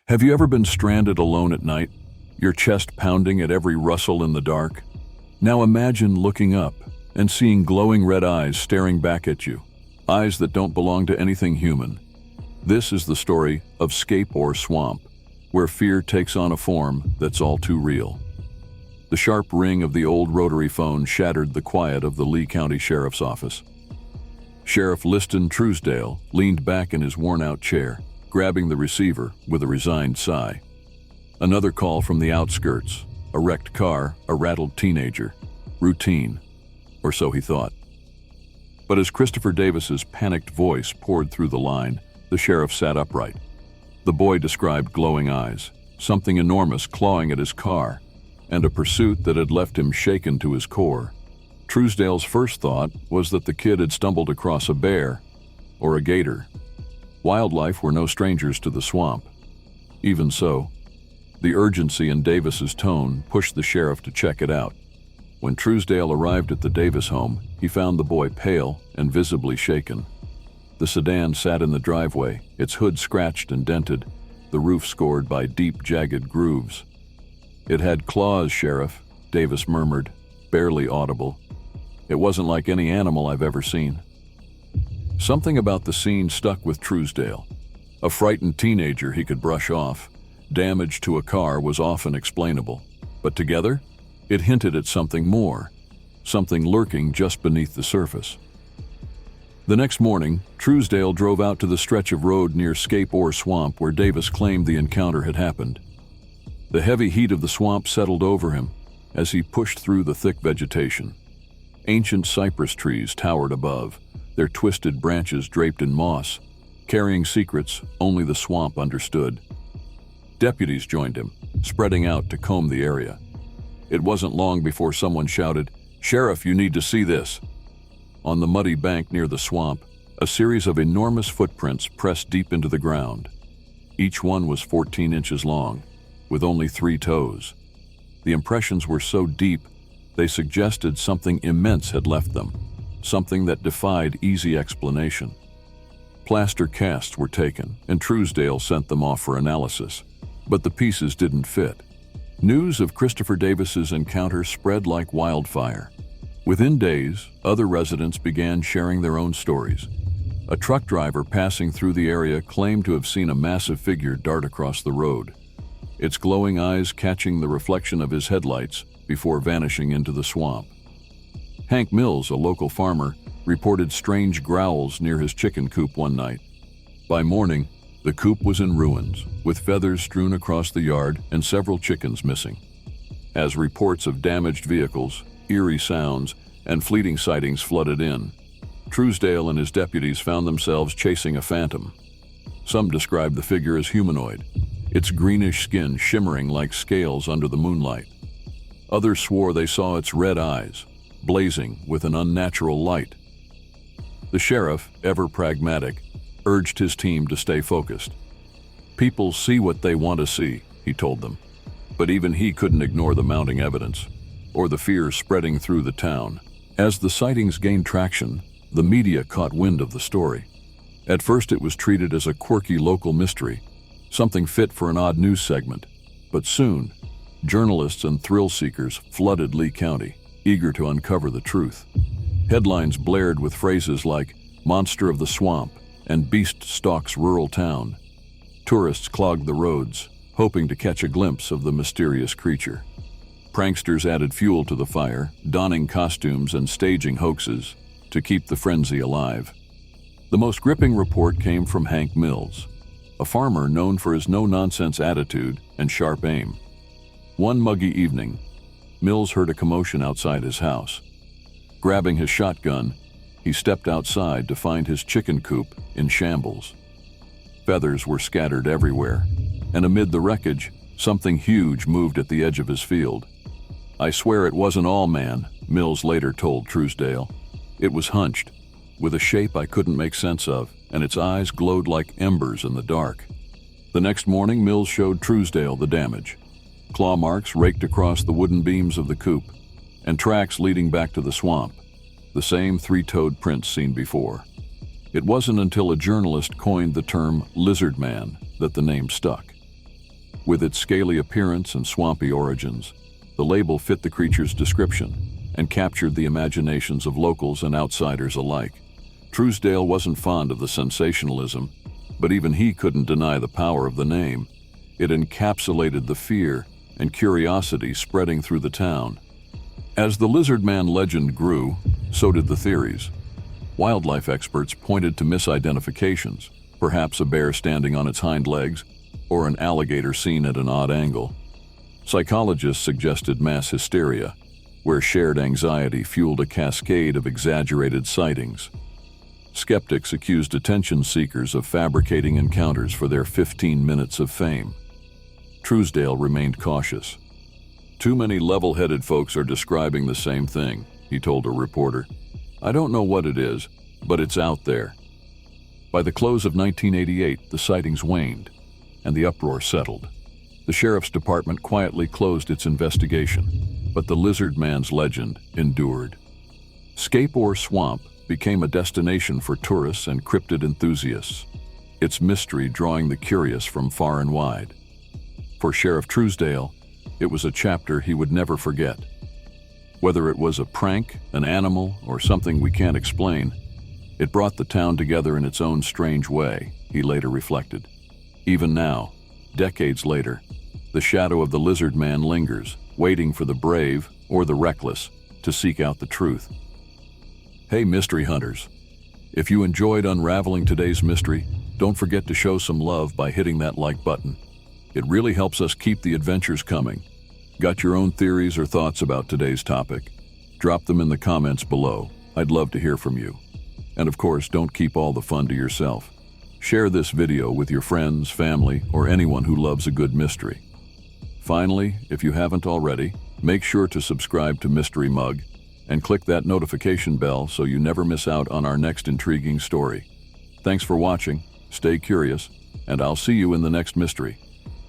Have you ever been stranded alone at night, your chest pounding at every rustle in the dark? Now imagine looking up and seeing glowing red eyes staring back at you, eyes that don't belong to anything human. This is the story of Scape Ore Swamp, where fear takes on a form that's all too real. The sharp ring of the old rotary phone shattered the quiet of the Lee County Sheriff's office. Sheriff Liston Truesdale leaned back in his worn-out chair, grabbing the receiver with a resigned sigh. Another call from the outskirts, a wrecked car, a rattled teenager. Routine, or so he thought. But as Christopher Davis's panicked voice poured through the line, the sheriff sat upright. The boy described glowing eyes, something enormous clawing at his car, and a pursuit that had left him shaken to his core. Truesdale's first thought was that the kid had stumbled across a bear or a gator. Wildlife were no strangers to the swamp. Even so, the urgency in Davis's tone pushed the sheriff to check it out. When Truesdale arrived at the Davis home, he found the boy pale and visibly shaken. The sedan sat in the driveway, its hood scratched and dented, the roof scored by deep, jagged grooves. "It had claws, Sheriff," Davis murmured, barely audible. "It wasn't like any animal I've ever seen." Something about the scene stuck with Truesdale. A frightened teenager he could brush off. Damage to a car was often explainable. But together, it hinted at something more, something lurking just beneath the surface. The next morning, Truesdale drove out to the stretch of road near Scape Ore Swamp where Davis claimed the encounter had happened. The heavy heat of the swamp settled over him as he pushed through the thick vegetation. Ancient cypress trees towered above, their twisted branches draped in moss, carrying secrets only the swamp understood. Deputies joined him, spreading out to comb the area. It wasn't long before someone shouted, "Sheriff, you need to see this." On the muddy bank near the swamp, a series of enormous footprints pressed deep into the ground. Each one was 14 inches long, with only 3 toes. The impressions were so deep, they suggested something immense had left them, something that defied easy explanation. Plaster casts were taken, and Truesdale sent them off for analysis, but the pieces didn't fit. News of Christopher Davis's encounter spread like wildfire. Within days, other residents began sharing their own stories. A truck driver passing through the area claimed to have seen a massive figure dart across the road, its glowing eyes catching the reflection of his headlights before vanishing into the swamp. Hank Mills, a local farmer, reported strange growls near his chicken coop one night. By morning, the coop was in ruins, with feathers strewn across the yard and several chickens missing. As reports of damaged vehicles, eerie sounds, and fleeting sightings flooded in, Truesdale and his deputies found themselves chasing a phantom. Some described the figure as humanoid, its greenish skin shimmering like scales under the moonlight. Others swore they saw its red eyes, blazing with an unnatural light. The sheriff, ever pragmatic, urged his team to stay focused. "People see what they want to see," he told them. But even he couldn't ignore the mounting evidence, or the fear spreading through the town. As the sightings gained traction, the media caught wind of the story. At first it was treated as a quirky local mystery, something fit for an odd news segment. But soon, journalists and thrill-seekers flooded Lee County, eager to uncover the truth. Headlines blared with phrases like "Monster of the Swamp" and "Beast Stalks Rural Town." Tourists clogged the roads, hoping to catch a glimpse of the mysterious creature. Pranksters added fuel to the fire, donning costumes and staging hoaxes to keep the frenzy alive. The most gripping report came from Hank Mills, a farmer known for his no-nonsense attitude and sharp aim. One muggy evening, Mills heard a commotion outside his house. Grabbing his shotgun, he stepped outside to find his chicken coop in shambles. Feathers were scattered everywhere, and amid the wreckage, something huge moved at the edge of his field. "I swear it wasn't all man," Mills later told Truesdale. "It was hunched, with a shape I couldn't make sense of, and its eyes glowed like embers in the dark." The next morning, Mills showed Truesdale the damage. Claw marks raked across the wooden beams of the coop, and tracks leading back to the swamp, the same 3-toed prints seen before. It wasn't until a journalist coined the term "lizard man" that the name stuck. With its scaly appearance and swampy origins, the label fit the creature's description and captured the imaginations of locals and outsiders alike. Truesdale wasn't fond of the sensationalism, but even he couldn't deny the power of the name. It encapsulated the fear and curiosity spreading through the town. As the lizard man legend grew, so did the theories. Wildlife experts pointed to misidentifications, perhaps a bear standing on its hind legs or an alligator seen at an odd angle. Psychologists suggested mass hysteria, where shared anxiety fueled a cascade of exaggerated sightings. Skeptics accused attention seekers of fabricating encounters for their 15 minutes of fame. Truesdale remained cautious. "Too many level-headed folks are describing the same thing," he told a reporter. "I don't know what it is, but it's out there." By the close of 1988, the sightings waned, and the uproar settled. The sheriff's department quietly closed its investigation, but the lizard man's legend endured. Scape Ore Swamp became a destination for tourists and cryptid enthusiasts, its mystery drawing the curious from far and wide. For Sheriff Truesdale, it was a chapter he would never forget. Whether it was a prank, an animal, or something we can't explain, it brought the town together in its own strange way, he later reflected. Even now, decades later, the shadow of the lizard man lingers, waiting for the brave or the reckless to seek out the truth. Hey, mystery hunters. If you enjoyed unraveling today's mystery, don't forget to show some love by hitting that like button. It really helps us keep the adventures coming. Got your own theories or thoughts about today's topic? Drop them in the comments below. I'd love to hear from you. And of course, don't keep all the fun to yourself. Share this video with your friends, family, or anyone who loves a good mystery. Finally, if you haven't already, make sure to subscribe to Mystery Mug and click that notification bell so you never miss out on our next intriguing story. Thanks for watching, stay curious, and I'll see you in the next mystery.